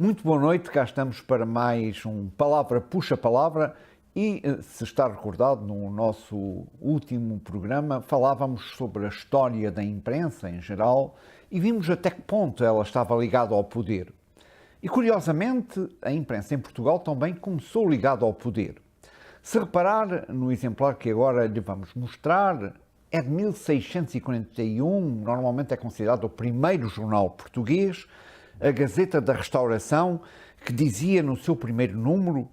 Muito boa noite, cá estamos para mais um Palavra Puxa Palavra e, se está recordado, no nosso último programa falávamos sobre a história da imprensa em geral e vimos até que ponto ela estava ligada ao poder. E, curiosamente, a imprensa em Portugal também começou ligada ao poder. Se reparar no exemplar que agora lhe vamos mostrar, é de 1641, normalmente é considerado o primeiro jornal português, a Gazeta da Restauração, que dizia no seu primeiro número,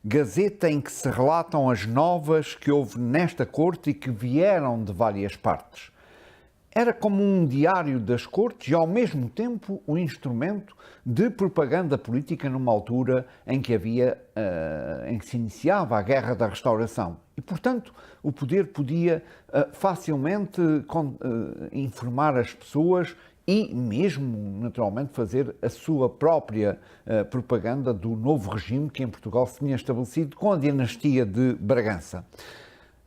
Gazeta em que se relatam as novas que houve nesta corte e que vieram de várias partes. Era como um diário das cortes e, ao mesmo tempo, um instrumento de propaganda política numa altura em que em que se iniciava a Guerra da Restauração. E, portanto, o poder podia facilmente informar as pessoas e mesmo, naturalmente, fazer a sua própria propaganda do novo regime que em Portugal se tinha estabelecido com a dinastia de Bragança.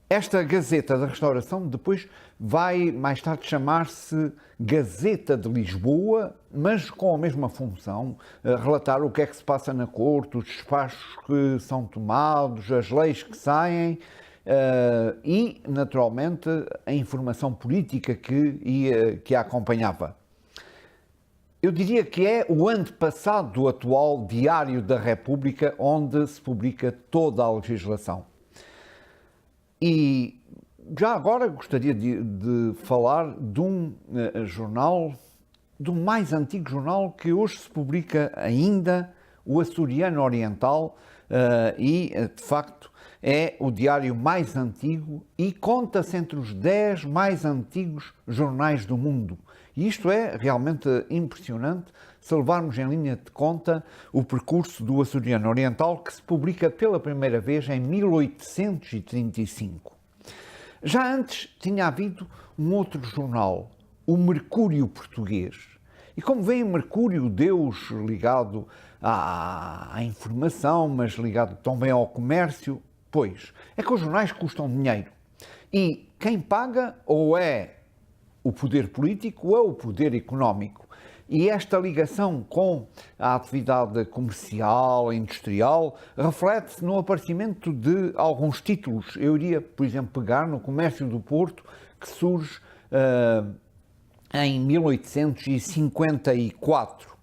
Esta Gazeta da Restauração depois vai mais tarde chamar-se Gazeta de Lisboa, mas com a mesma função, relatar o que é que se passa na corte, os despachos que são tomados, as leis que saem e, naturalmente, a informação política que a acompanhava. Eu diria que é o antepassado do atual Diário da República, onde se publica toda a legislação. E já agora gostaria de falar de um jornal, do mais antigo jornal que hoje se publica ainda, o Açoriano Oriental, e de facto é o diário mais antigo e conta-se entre os 10 mais antigos jornais do mundo. E isto é realmente impressionante se levarmos em linha de conta o percurso do Açoriano Oriental, que se publica pela primeira vez em 1835. Já antes tinha havido um outro jornal, o Mercúrio Português. E como vem o Mercúrio, Deus ligado à informação, mas ligado também ao comércio, pois é que os jornais custam dinheiro. E quem paga ou é o poder político ou é o poder económico. E esta ligação com a atividade comercial, industrial, reflete-se no aparecimento de alguns títulos. Eu iria, por exemplo, pegar no Comércio do Porto, que surge em 1854.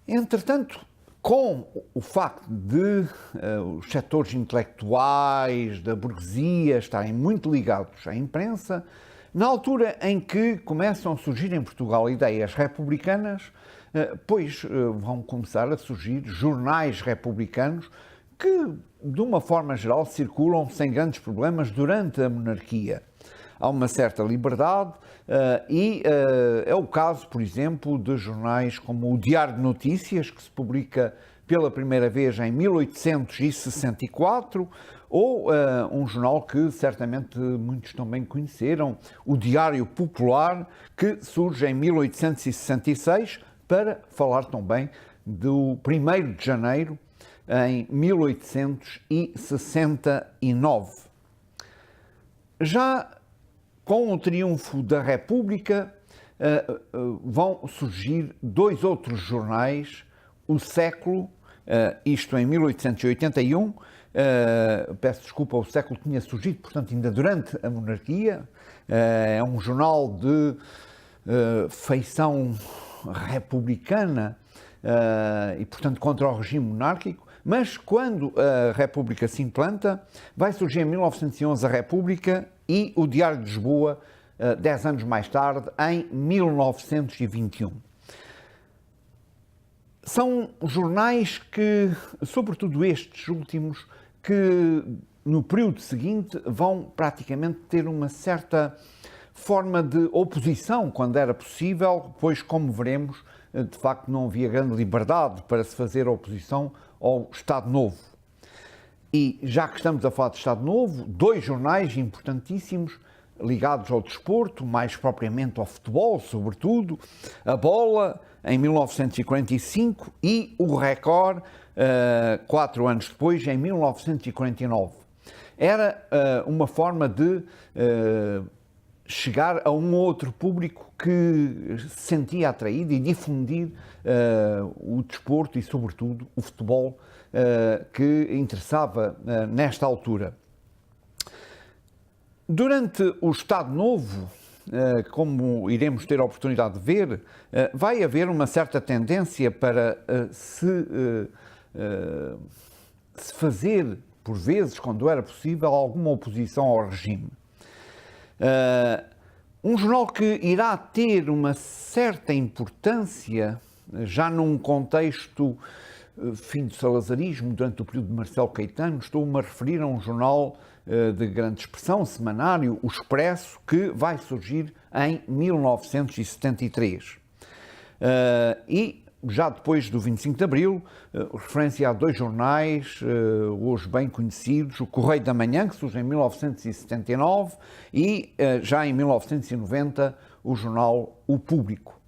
Entretanto, com o facto de os setores intelectuais, da burguesia, estarem muito ligados à imprensa, na altura em que começam a surgir em Portugal ideias republicanas, pois vão começar a surgir jornais republicanos que, de uma forma geral, circulam sem grandes problemas durante a monarquia. Há uma certa liberdade e é o caso, por exemplo, de jornais como o Diário de Notícias, que se publica pela primeira vez em 1864, ou um jornal que certamente muitos também conheceram, o Diário Popular, que surge em 1866, para falar também do 1º de janeiro em 1869. Já com o triunfo da República, vão surgir dois outros jornais, o Século, isto em 1881, peço desculpa, o Século tinha surgido, portanto, ainda durante a monarquia, é um jornal de feição republicana e, portanto, contra o regime monárquico, mas quando a República se implanta, vai surgir em 1911 a República e o Diário de Lisboa, 10 anos mais tarde, em 1921. São jornais que, sobretudo estes últimos, que no período seguinte vão praticamente ter uma certa forma de oposição quando era possível, pois, como veremos, de facto não havia grande liberdade para se fazer oposição ao Estado Novo. E já que estamos a falar de Estado Novo, dois jornais importantíssimos ligados ao desporto, mais propriamente ao futebol, sobretudo, a Bola, em 1945, e o Record, 4 anos depois, em 1949. Era uma forma de chegar a um outro público que se sentia atraído e difundir o desporto e, sobretudo, o futebol que interessava nesta altura. Durante o Estado Novo, como iremos ter a oportunidade de ver, vai haver uma certa tendência para se fazer, por vezes, quando era possível, alguma oposição ao regime. Um jornal que irá ter uma certa importância, já num contexto fim do salazarismo, durante o período de Marcelo Caetano, estou-me a referir a um jornal de grande expressão, semanário, O Expresso, que vai surgir em 1973. E já depois do 25 de Abril, referência a dois jornais hoje bem conhecidos, o Correio da Manhã, que surge em 1979, e já em 1990 o jornal O Público.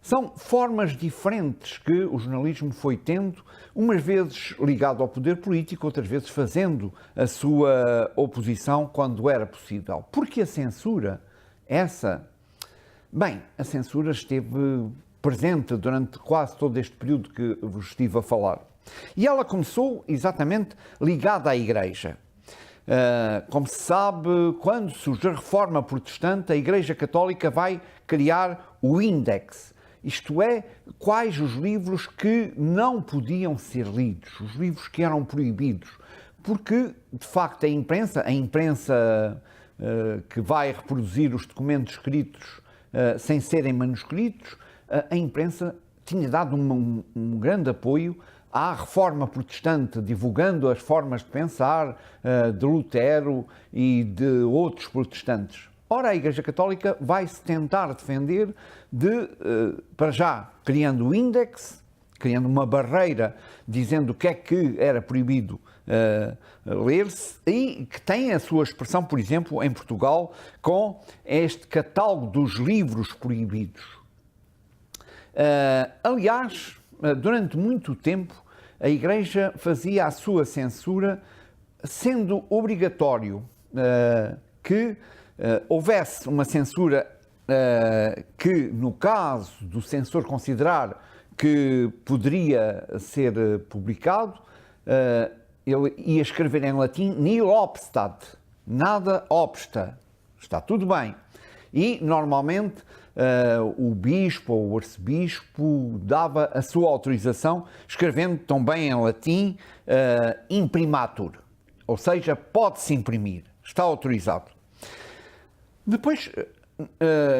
São formas diferentes que o jornalismo foi tendo, umas vezes ligado ao poder político, outras vezes fazendo a sua oposição quando era possível. Porque a censura, a censura esteve presente durante quase todo este período que vos estive a falar. E ela começou exatamente ligada à Igreja. Como se sabe, quando surge a Reforma Protestante, a Igreja Católica vai criar o Índex. Isto é, quais os livros que não podiam ser lidos, os livros que eram proibidos. Porque, de facto, a imprensa que vai reproduzir os documentos escritos sem serem manuscritos, a imprensa tinha dado um grande apoio à Reforma Protestante, divulgando as formas de pensar de Lutero e de outros protestantes. Ora, a Igreja Católica vai-se tentar defender para já, criando o índex, criando uma barreira, dizendo o que é que era proibido ler-se, e que tem a sua expressão, por exemplo, em Portugal, com este catálogo dos livros proibidos. Aliás, durante muito tempo, a Igreja fazia a sua censura, sendo obrigatório que houvesse uma censura que, no caso do censor considerar que poderia ser publicado, ele ia escrever em latim nihil obstat, nada obsta, está tudo bem. E, normalmente, o bispo ou o arcebispo dava a sua autorização, escrevendo também em latim imprimatur, ou seja, pode-se imprimir, está autorizado. Depois,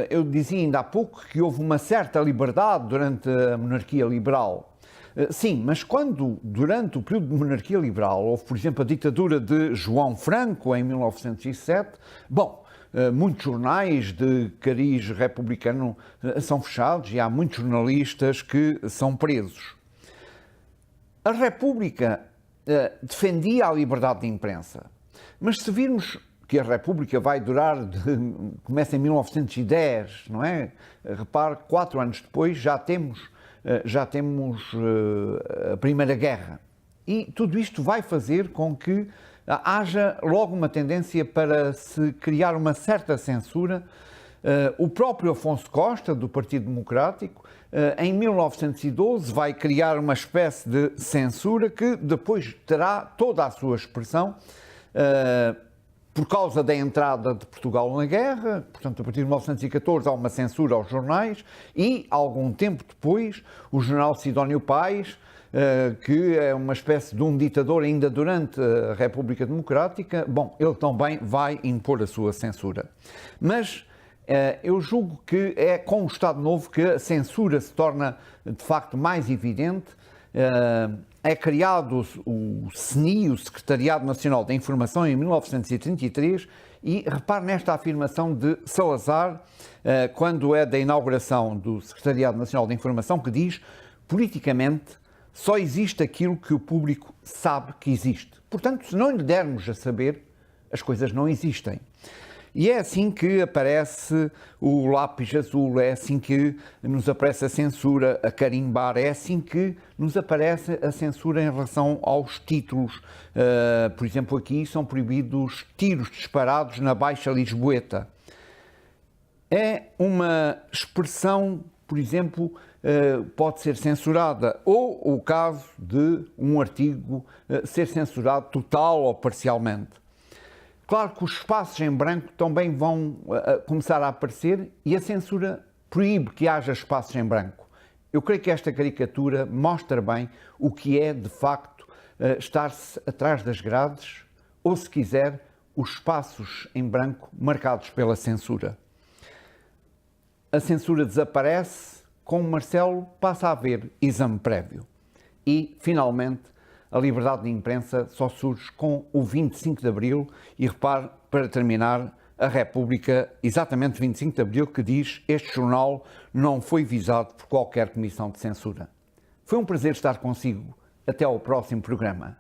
eu dizia ainda há pouco que houve uma certa liberdade durante a monarquia liberal. Sim, mas quando, durante o período de monarquia liberal, houve, por exemplo, a ditadura de João Franco, em 1907, muitos jornais de cariz republicano são fechados e há muitos jornalistas que são presos. A República defendia a liberdade de imprensa, mas se virmos que a República vai durar, começa em 1910, não é? Repare, 4 anos depois já temos a Primeira Guerra. E tudo isto vai fazer com que haja logo uma tendência para se criar uma certa censura. O próprio Afonso Costa, do Partido Democrático, em 1912 vai criar uma espécie de censura que depois terá toda a sua expressão por causa da entrada de Portugal na guerra. Portanto, a partir de 1914 há uma censura aos jornais e, algum tempo depois, o general Sidónio Pais, que é uma espécie de um ditador ainda durante a República Democrática, ele também vai impor a sua censura. Mas eu julgo que é com o Estado Novo que a censura se torna, de facto, mais evidente. É criado o SNI, o Secretariado Nacional da Informação, em 1933, e repare nesta afirmação de Salazar, quando é da inauguração do Secretariado Nacional da Informação, que diz: politicamente, só existe aquilo que o público sabe que existe. Portanto, se não lhe dermos a saber, as coisas não existem. E é assim que aparece o lápis azul, é assim que nos aparece a censura a carimbar, é assim que nos aparece a censura em relação aos títulos. Por exemplo, aqui são proibidos tiros disparados na Baixa Lisboeta. é uma expressão, por exemplo, pode ser censurada, ou o caso de um artigo ser censurado total ou parcialmente. Claro que os espaços em branco também vão começar a aparecer e a censura proíbe que haja espaços em branco. Eu creio que esta caricatura mostra bem o que é, de facto, estar-se atrás das grades ou, se quiser, os espaços em branco marcados pela censura. A censura desaparece, com Marcelo passa a haver exame prévio. E, finalmente, a liberdade de imprensa só surge com o 25 de Abril e, repare, para terminar, a República, exatamente 25 de Abril, que diz: este jornal não foi visado por qualquer comissão de censura. Foi um prazer estar consigo. Até ao próximo programa.